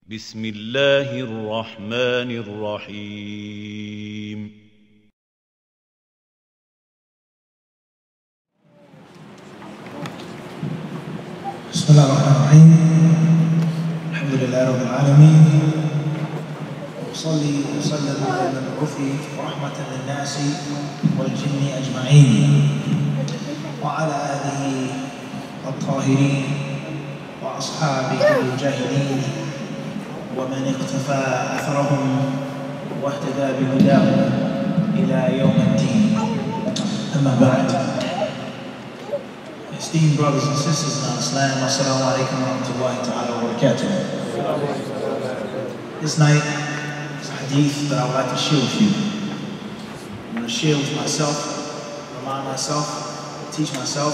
بسم الله الرحمن الرحيم بسم الله الرحمن الرحيم الحمد لله رب العالمين وأصلي وسلم على المبعوث رحمة للناس والجن أجمعين وعلى آله الطاهرين وأصحابه المجاهدين ومن اقتفى أثرهم واهتدى بهداهم إلى يوم الدين. أما بعد. Esteemed brothers and sisters in Islam, Assalamu alaikum wa rahmatullahi ta'ala wa barakatuh. This night is a hadith that I would like to share with you. I'm going to share with myself, remind myself, teach myself,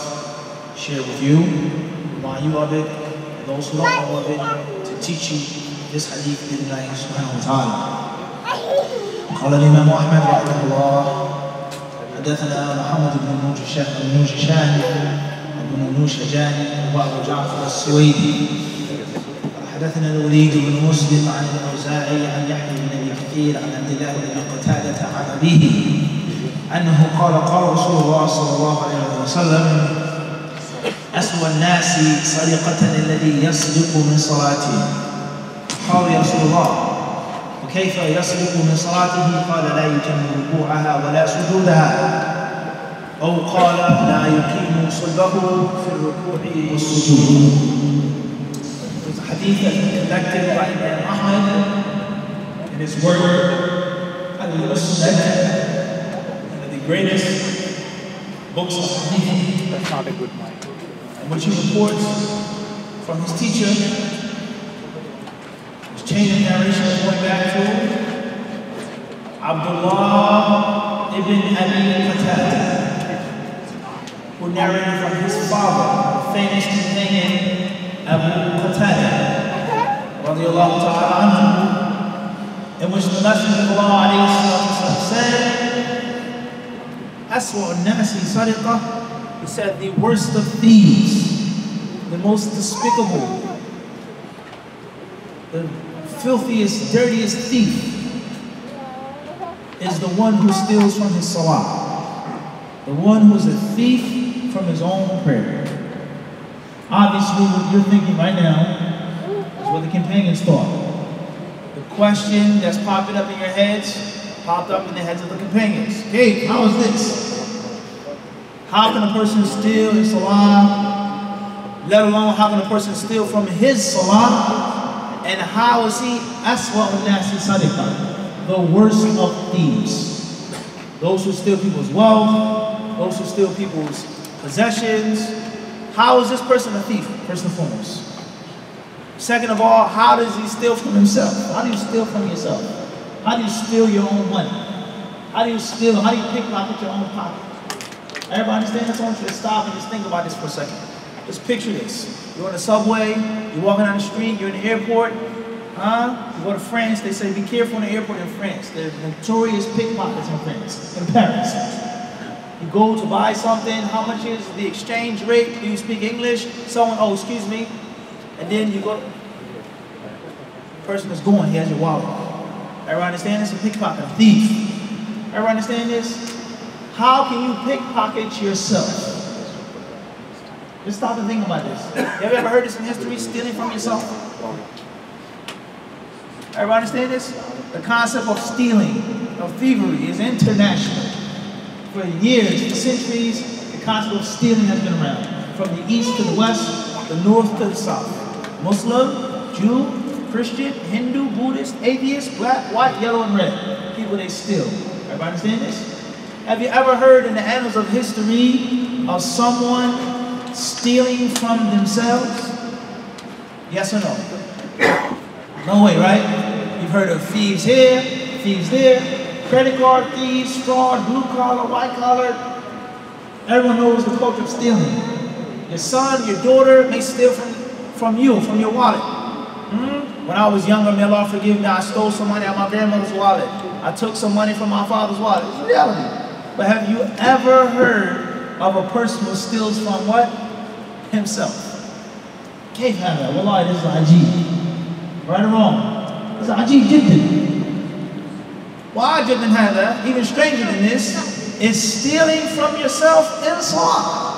share with you, remind you of it, and those who don't know of it, to teach you this hadith bi'idhnillahi subhanahu wa ta'ala. قال الإمام أحمد رحمه الله حدثنا محمد بن نوجشان وأبو جعفر السويدي حدثنا الوليد بن مسلم عن الأوزاعي عن يحيى بن أبي كثير عن عبد الله بن قتادة عن أبيه أنه قال رسول الله صلى الله عليه وسلم أسوأ الناس سرقة الذي يسرق من صلاته. قال يا رسول الله وكيف يسرق من صلاته؟ قال لا يتم ركوعها ولا سجودها، أو قال لا يقيم صلبه في الركوع والسجود. It's a hadith that's been collected by Imam Ahmad in his work Al-Musnad, one of the greatest books of hadith. That's not a good mic. In which he reports from his teacher, his chain of narration is going back to Abdullah ibn Abi Qatada, who narrated from his father, the famous companion Abu Qatada, radiyallahu ta'ala anhu, in which the Messenger of Allah alayhi said, Aswa al-Nasi Sariqah, he said, the worst of thieves, the most despicable, the filthiest, dirtiest thief is the one who steals from his salah, the one who's a thief from his own prayer. Obviously, what you're thinking right now is what the companions thought. The question that's popping up in your heads popped up in the heads of the companions. Hey, how is this? How can a person steal in salah, let alone how can a person steal from his salah? And how is he aswa al-nasi sadiqah, the worst of thieves? Those who steal people's wealth, those who steal people's possessions. How is this person a thief, first and foremost? Second of all, how does he steal from himself? How do you steal from yourself? How do you steal your own money? How do you pickpocket your own pocket? Everybody understand this? I want you to stop and just think about this for a second. Just picture this. You're on the subway, you're walking down the street, you're in the airport, you go to France, they say be careful in the airport in France. They're notorious pickpockets in France, in Paris. You go to buy something, how much is the exchange rate? Do you speak English? Someone, oh, excuse me. And then you go, the person is going, he has your wallet. Everyone understand this? A pickpocket, a thief. Everyone understand this? How can you pickpocket yourself? Just stop and think about this. Have you ever heard this in history, stealing from yourself? Everyone understand this? The concept of stealing, of thievery is international. For years, for centuries, the concept of stealing has been around. From the east to the west, the north to the south. Muslim, Jew, Christian, Hindu, Buddhist, atheist, black, white, yellow, and red. People, they steal. Everybody understand this? Have you ever heard in the annals of history of someone stealing from themselves? Yes or no? No way, right? You've heard of thieves here, thieves there, credit card thieves, fraud, blue collar, white collar. Everyone knows the culture of stealing. Your son, your daughter may steal from you, from your wallet. When I was younger, may Allah forgive me, I stole some money out of my grandmother's wallet. I took some money from my father's wallet. It's reality. But have you ever heard of a person who steals from what? Himself. كيف هذا؟ والله it is عجيب. Right or wrong? It's ajib jiddan. Why jiddan hada? Even stranger than this is stealing from yourself in salah.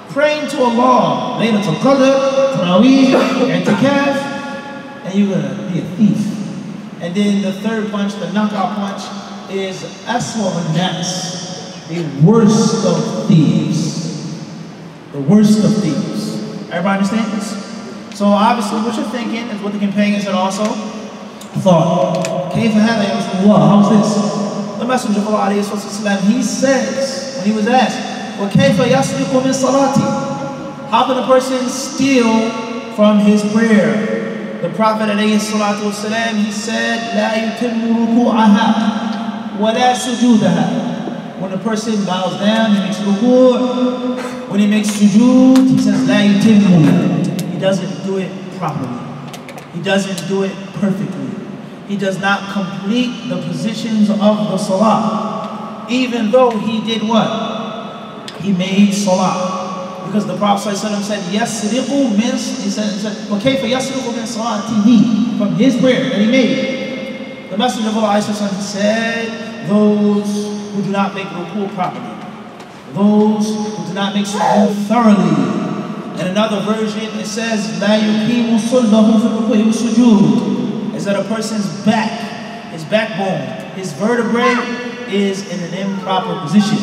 Praying to Allah, Laylatul Qadr, Tarawih, I'tikaf, and you're going to be a thief. And then the third punch, the knockout punch, is aswa al-nas, the worst of thieves. The worst of thieves. Everybody understand this? So obviously what you're thinking is what the companions had also thought. Kayfa hada ya Rasulullah? How's this? The Messenger of Allah alayhi wasallam, he says, when he was asked, وَكَيْفَ يَسْلِكُ مِنْ صَلَاتِهِ? How can a person steal from his prayer? The Prophet alayhi salatu wasalam, he said, لَا يُتِمُّ رُكُوعَهَا وَلَا سُجُودَهَا. When a person bows down, he makes ruku'. When he makes sujood, he says, لَا يُتِمُّ. He doesn't do it properly. He doesn't do it perfectly. He does not complete the positions of the salah. Even though he did what? He made salah. Because the Prophet ﷺ said, يَسْرِقُ مِنْ, he said, وَكَيْفَ يَسْرِقُ مِنْ صَلَاتِهِ, from his prayer that he made. The Messenger of Allah ﷺ said, those who do not make ruku' properly, those who do not make sujood thoroughly. In another version it says, لَا يُقِيمُ صُلْبَهُ فِي الرُّكُوعِ وَالسُّجُودِ, is that a person's back, his backbone, his vertebrae is in an improper position.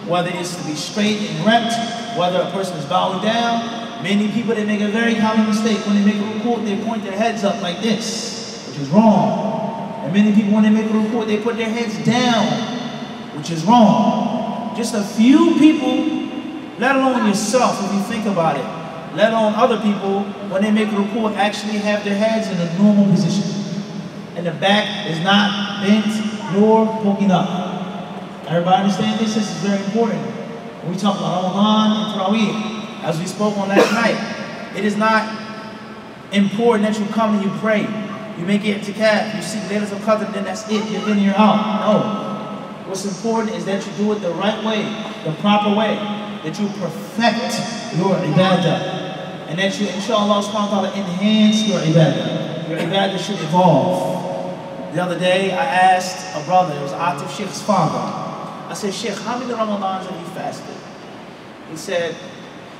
Whether it's to be straight and erect, whether a person is bowing down. Many people, they make a very common mistake. When they make a ruku', they point their heads up like this, which is wrong. And many people, when they make a ruku', they put their heads down, which is wrong. Just a few people, let alone yourself, if you think about it, let alone other people, when they make a ruku', actually have their heads in a normal position. And the back is not bent nor poking up. Everybody understand this? This is very important. When we talk about Ramadan and Tarawih, as we spoke on last night, it is not important that you come and you pray. You make it i'tikaf, you seek Laylatul Qadr, then that's it, you're in, you're out. No. What's important is that you do it the right way, the proper way, that you perfect your ibadah, and that you, inshallah, subhanahu wa ta'ala, enhance your ibadah. Your ibadah should evolve. The other day, I asked a brother, it was Atif Sheikh's father, I said, Sheikh, how many Ramadans have you fasted? He said,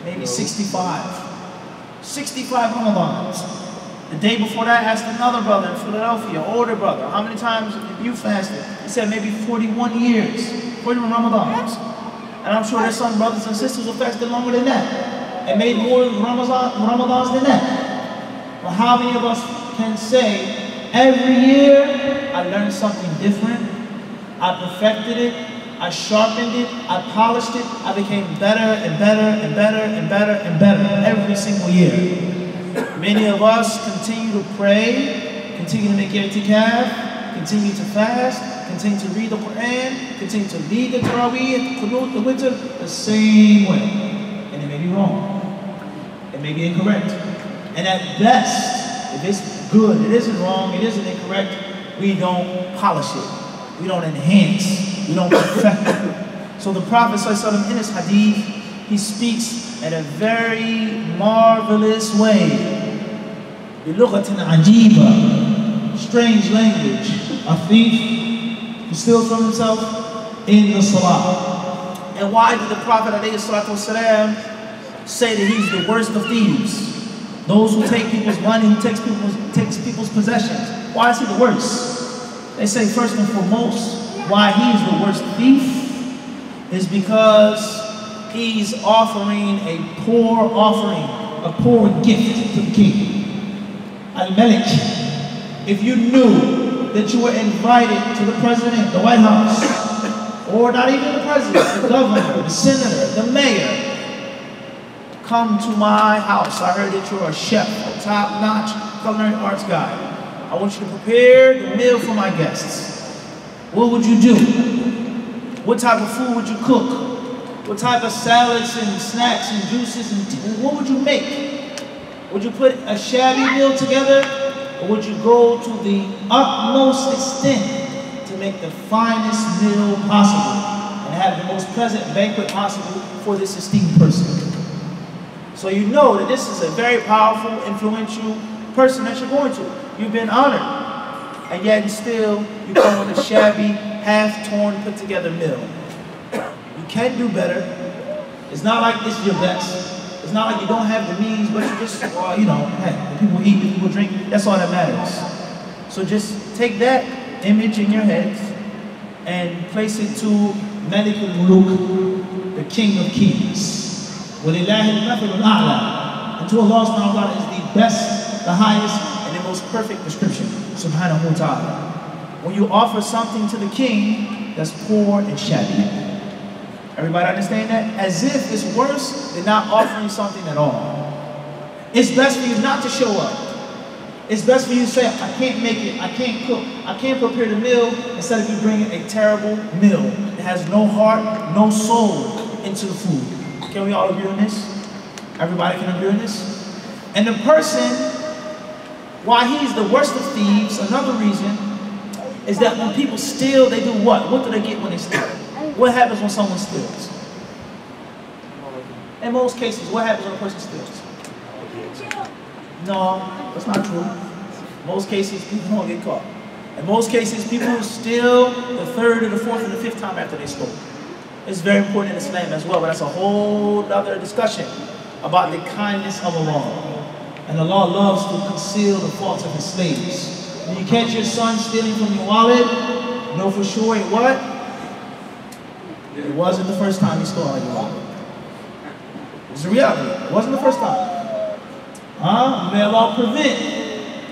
maybe 65. 65 Ramadans. The day before that, I asked another brother in Philadelphia, older brother, how many times have you fasted? He said, maybe 41 years, 41 Ramadans. And I'm sure there's some brothers and sisters who fasted longer than that and made more Ramadans than that. But how many of us can say, every year, I learned something different, I perfected it, I sharpened it, I polished it, I became better and better and better and better and better every single year. Many of us continue to pray, continue to make i'tikaf, continue to fast, continue to read the Quran, continue to lead the Tarawih, the Qunut, the Witr, the same way. And it may be wrong. It may be incorrect. And at best, if it's good, it isn't wrong, it isn't incorrect, we don't polish it. We don't enhance. We don't perfect it. So the Prophet ﷺ in his hadith, he speaks in a very marvelous way. بِلُغَةٍ عَجِيبًا, strange language. A thief who steals from himself in the salah. And why did the Prophet ﷺ say that he's the worst of thieves? Those who take people's money, who takes people's possessions. Why is he the worst? They say first and foremost, why he's the worst thief is because he's offering a poor offering, a poor gift to the king. Al-Malik, if you knew that you were invited to the president, the White House, or not even the president, the governor, the senator, the mayor, come to my house. I heard that you're a chef, a top-notch culinary arts guy. I want you to prepare the meal for my guests. What would you do? What type of food would you cook? What type of salads and snacks and juices and what would you make? Would you put a shabby meal together, or would you go to the utmost extent to make the finest meal possible and have the most pleasant banquet possible for this esteemed person? So you know that this is a very powerful, influential person that you're going to. You've been honored. And yet still, you come with a shabby, half-torn, put-together meal. You can do better. It's not like this is your best. It's not like you don't have the means, but you just, well, you know, hey, the people eat, the people drink, that's all that matters. So just take that image in your head and place it to Malik al-Muluk, the King of Kings. وَلِلَّهِ الْمَثَلُ الْأَعْلَى. And to Allah subhanahu wa ta'ala is the best, the highest, and the most perfect description, subhanahu wa ta'ala. When you offer something to the king that's poor and shabby. Everybody understand that? As if it's worse than not offering something at all. It's best for you not to show up. It's best for you to say, I can't make it, I can't cook, I can't prepare the meal, instead of you bringing a terrible meal that has no heart, no soul into the food. Can we all agree on this? Everybody can agree on this? And the person, why he's the worst of thieves, another reason, is that when people steal, they do what? What do they get when they steal? What happens when someone steals? In most cases, what happens when a person steals? No, that's not true. In most cases, people don't get caught. In most cases, people steal the third or the fourth or the fifth time after they stole. It's very important in Islam as well, but that's a whole other discussion about the kindness of Allah. And Allah loves to conceal the faults of His slaves. When you catch your son stealing from your wallet, know for sure it what? It wasn't the first time he stole out of your wallet. It's a reality. It wasn't the first time. May Allah prevent.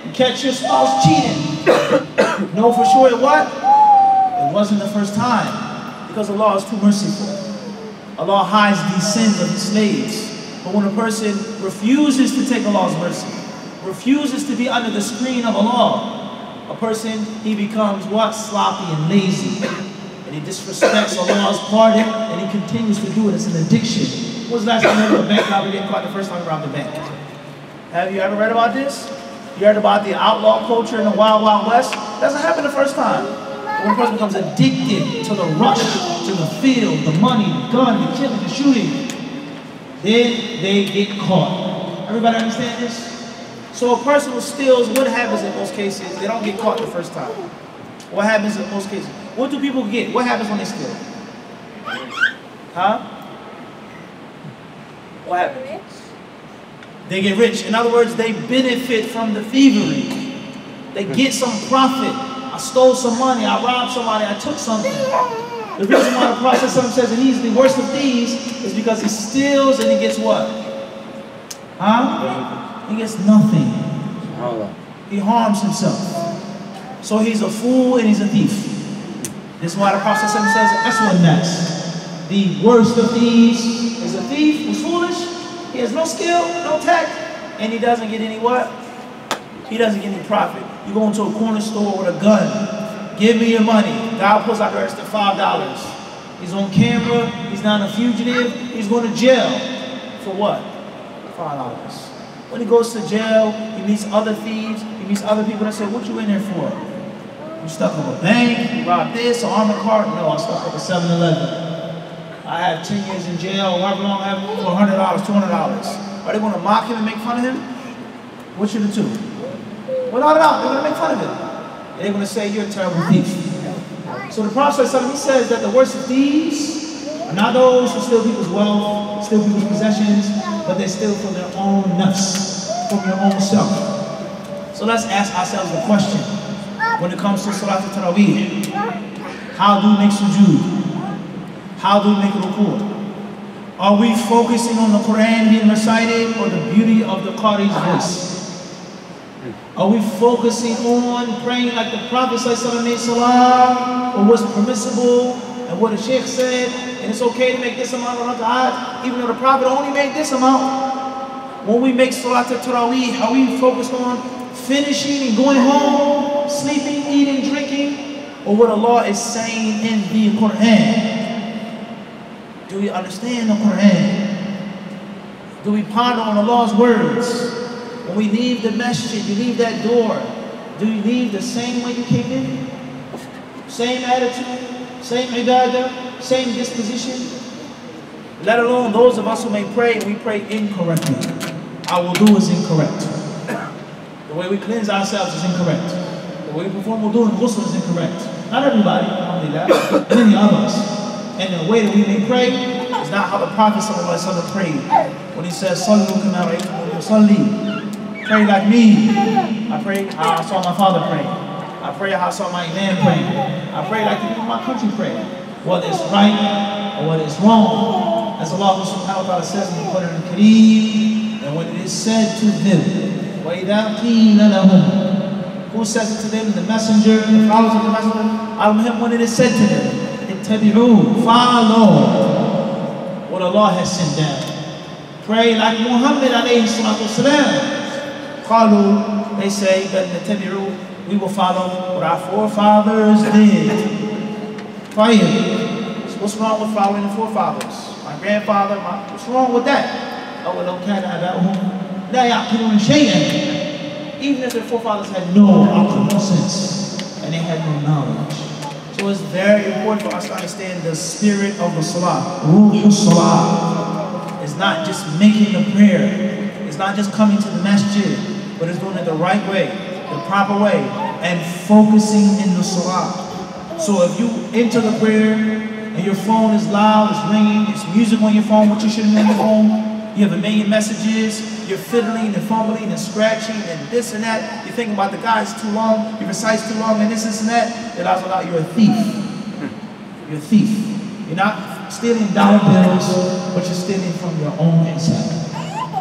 You catch your spouse cheating. Know for sure it what? It wasn't the first time. Because Allah is too merciful. Allah hides these sins of His slaves. But when a person refuses to take Allah's mercy, refuses to be under the screen of Allah, a person, he becomes what? Sloppy and lazy. And he disrespects Allah's pardon, and he continues to do it. It's an addiction. When was the last time you heard of a bank robber getting caught the first time around the bank? Have you ever read about this? You heard about the outlaw culture in the Wild Wild West? Doesn't happen the first time. When a person becomes addicted to the rush, to the field, the money, the gun, the killing, the shooting, then they get caught. Everybody understand this? So a person who steals, what happens in most cases? They don't get caught the first time. What happens in most cases? What do people get? What happens when they steal? Huh? What happens? They get rich. In other words, they benefit from the thievery. They get some profit. I stole some money, I robbed somebody, I took something. The reason why the Prophet says that he's the worst of thieves is because he steals and he gets what? Huh? He gets nothing. He harms himself. So he's a fool and he's a thief. This is why the Prophet says, that's what next. The worst of thieves is a thief who's foolish. He has no skill, no tact, and he doesn't get any what? He doesn't get any profit. You go into a corner store with a gun. Give me your money. God pulls out the extra $5. He's on camera. He's not a fugitive. He's going to jail. For what? $5. When he goes to jail, he meets other thieves. He meets other people that say, what you in there for? You stuck up a bank? You robbed this? An armored car? No, I stuck up a 7-Eleven. I have 10 years in jail, however long I have for $100, $200. Are they going to mock him and make fun of him? What should they do? Without a doubt, they're going to make fun of him. They're going to say, you're a terrible thief. So the Prophet he says that the worst of thieves are not those who steal people's wealth, steal people's possessions, but they steal from their own nafs, from your own self. So let's ask ourselves the question when it comes to Salat al-Taraweeh. How do we make sujood? How do we make ruku'? Are we focusing on the Quran being recited or the beauty of the Qari's voice? Are we focusing on praying like the Prophet made salah, or what's permissible, and what the Sheikh said, and it's okay to make this amount of rak'at, even though the Prophet only made this amount? When we make Salat al-Taraweeh, are we focused on finishing and going home, sleeping, eating, drinking, or what Allah is saying in the Quran? Do we understand the Quran? Do we ponder on Allah's words? When we leave the masjid, you leave that door, do you leave the same way you came in? Same attitude, same ibadah, same disposition? Let alone those of us who may pray, we pray incorrectly. Our wudu is incorrect. The The way we cleanse ourselves is incorrect. The way we perform wudu and ghusl is incorrect. Not everybody, alhamdulillah, many others. And the way that we may pray is not how the Prophet ﷺ prayed. When he says, Sallu kama ra'aytumuni usalli, pray like me. I pray how I saw my father pray. I pray how I saw my imam pray. I pray like the people in my country pray. Whether it's right or whether it's wrong. As Allah subhanahu wa ta'ala says in the Quran al-Kareem, and when it is said to them, وَإِذَا قِيلَ لَهُمْ, who says it to them? The messenger, the followers of the messenger. When it is said to them, ittabi'u, follow what Allah has sent down. Pray like Muhammad alayhi salatu wasalam. Qalu, they say, that ittabi'u, we will follow what our forefathers did. Fire. So what's wrong with following the forefathers? My grandfather, what's wrong with that? أَوَلَوْ كَانَ آبَاؤُهُمْ لَا يَعْقِلُونَ شَيْئًا. Even if their forefathers had no sense and they had no knowledge. So it's very important for us to understand the spirit of the salah. Ruh salah. It's not just making the prayer. It's not just coming to the masjid, but it's doing it the right way, the proper way, and focusing in the salah. So if you enter the prayer and your phone is loud, it's ringing, it's music on your phone, which you shouldn't have on your phone, you have a million messages, you're fiddling and fumbling and scratching and this and that. You're thinking about the guy, it's too long, he recites too long and this and that. It also allows you're a thief. You're a thief. You're not stealing dollar bills, but you're stealing from your own inside.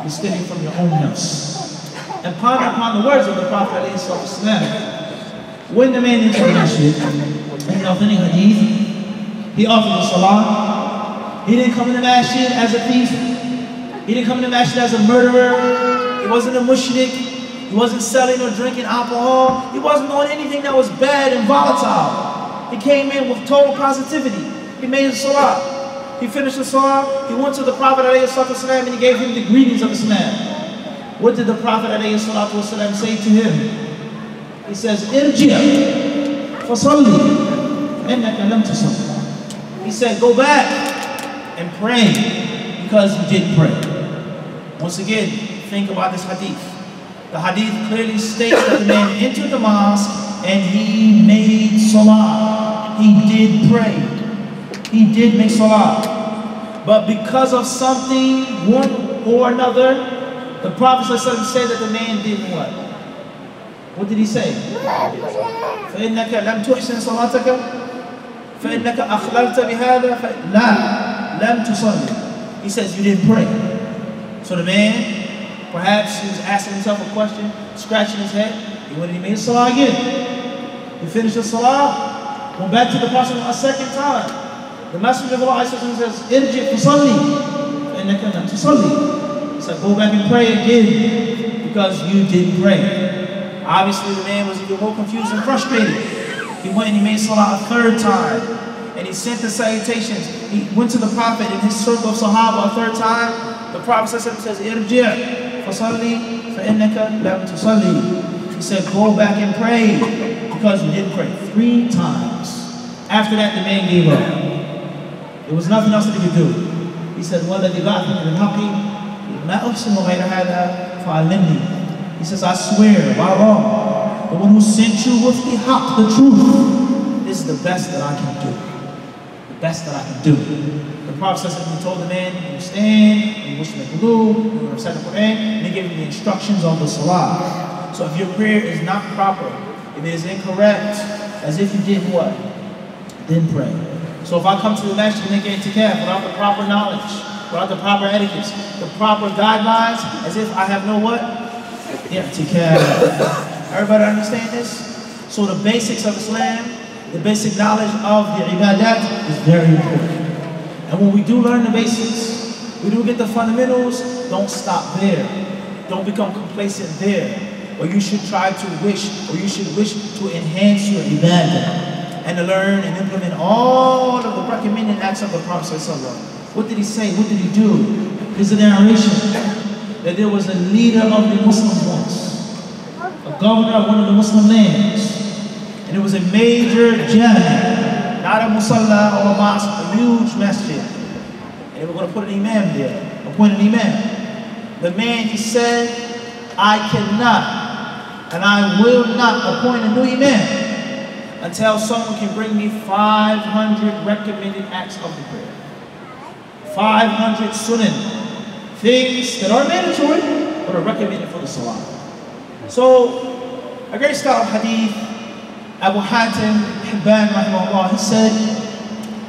You're stealing from your own nafs. And ponder upon the words of the Prophet ﷺ. When the man entered the masjid, in the authentic hadith, he offered the salah. He didn't come in the masjid as a thief. He didn't come in the masjid as a murderer. He wasn't a mushrik. He wasn't selling or drinking alcohol. He wasn't doing anything that was bad and volatile. He came in with total positivity. He made his salah. He finished the salah. He went to the Prophet ﷺ and he gave him the greetings of Islam. What did the Prophet ﷺ say to him? He says, Irji' fasalli innaka lam tusalli. He said, go back and pray because you didn't pray. Once again, think about this hadith. The hadith clearly states that the man entered the mosque and he made salah. He did pray. He did make salah. But because of something, one or another, the Prophet ﷺ said that the man didn't what? What did he say? فَإِنَّكَ لَمْ تُحْسِنْ صَلَاتَكَ فَإِنَّكَ أَخْلَلْتَ بِهَذَا فَلَا لَمْ تُصَلِّ. He says, you didn't pray. So the man, perhaps he was asking himself a question, scratching his head. He went and he made salah again. He finished the salah, went back to the Prophet a second time. The Messenger of Allah says, Irji' fasalli فَإِنَّكَ لَمْ تُصَلِّ. He said, go back and pray again because you didn't pray. Obviously the man was even more confused and frustrated. He went and he made salah a third time. And he sent the salutations. He went to the Prophet in his circle of Sahaba a third time. The Prophet says, Irji' fasalli فَإِنَّكَ لَمْ تُصَلِّ. He said, go back and pray because you didn't pray. 3 times. After that, the man gave up. There was nothing else that he could do. He said, وَالَّذِي بَعَثَكَ بِالْحَقِّ مَا أُحْسِنُ غَيْرَ هَذَا فَعَلِّمْنِي. He says, I swear by Allah, the one who sent you with the haqq, the truth, this is the best that I can do. The best that I can do. The Prophet ﷺ told the man, you stand, you wish to make wudu, you recite the Quran, and he gave him the instructions on the salah. So if your prayer is not proper, if it is incorrect, as if you did what? Didn't pray. So if I come to the masjid and make i'tikaf without the proper knowledge, without the proper etiquettes, the proper guidelines, as if I have no what? I'tikaf. Everybody understand this? So the basics of Islam, the basic knowledge of the ibadat is very important. And when we do learn the basics, we do get the fundamentals, don't stop there. Don't become complacent there. Or you should try to wish, or you should wish to enhance your ibadah and to learn and implement all of the recommended acts of the Prophet ﷺ. What did he say? What did he do? There's a narration that there was a leader of the Muslims once, a governor of one of the Muslim lands, and it was a major jami, not a musalla or a mosque, a huge masjid. And they were going to put an imam there, appoint an imam. The man, he said, I cannot and I will not appoint a new imam until someone can bring me 500 recommended acts of the prayer. 500 sunan, things that are mandatory but are recommended for the salah. So, a great scholar of hadith, Abu Hatim Hibban rahimahullah, he said,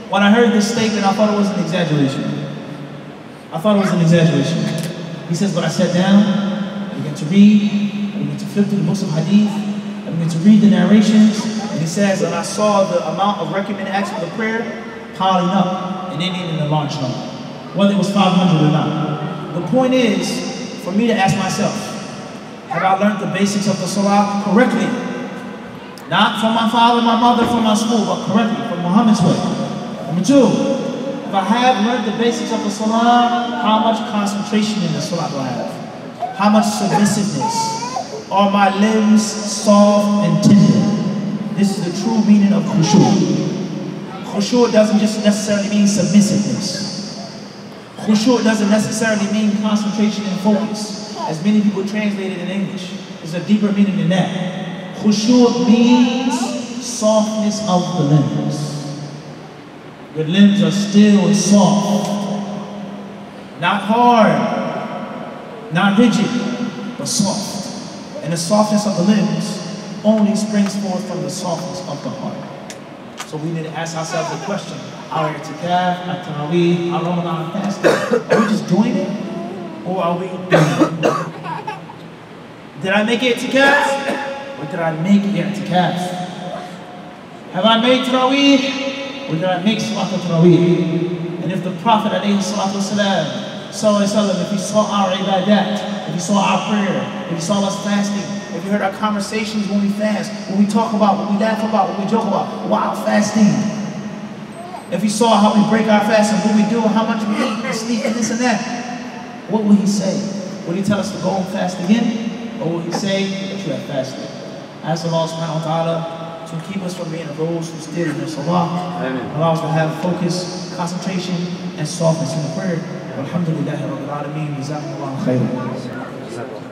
when I heard this statement, I thought it was an exaggeration. He says, but I sat down, I began to read, I began to flip through the books of hadith, I began to read the narrations, and he says, and I saw the amount of recommended acts for the prayer piling up, and ending in a large number, whether it was 500 or not. The point is, for me to ask myself, have I learned the basics of the salah correctly? Not from my father, my mother, from my school, but correctly, from Muhammad's way. Number two, if I have learned the basics of the salah, how much concentration in the salah do I have? How much submissiveness? Are my limbs soft and tender? This is the true meaning of khushu'. Khushu' doesn't just necessarily mean submissiveness. Khushu' doesn't necessarily mean concentration and focus, as many people translate it in English. There's a deeper meaning than that. Khushu' means softness of the limbs. Your limbs are still and soft, not hard, not rigid, but soft. And the softness of the limbs only springs forth from the softness of the heart. So we need to ask ourselves the question, our i'tikaf, our tarawih, our Ramadan fasting, are we just doing it, or are we doing it? Did I make i'tikaf, or did I make i'tikaf? Have I made tarawih, or did I make salat al-tarawih? And if the Prophet ﷺ, if he saw our ibadat, if he saw our prayer, if he saw us fasting, if you heard our conversations when we fast, when we talk about, when we laugh about, when we joke about, while fasting, if he saw how we break our fast and what we do, how much we eat and sleep and this and that, what would he say? Would he tell us to go and fast again? Or would he say that you have fasted? I ask Allah subhanahu wa ta'ala to keep us from being those who steer in the salah. Allow us to have focus, concentration, and softness in the prayer. Alhamdulillah, Rabbil Alameen, Jazakumullah khairan.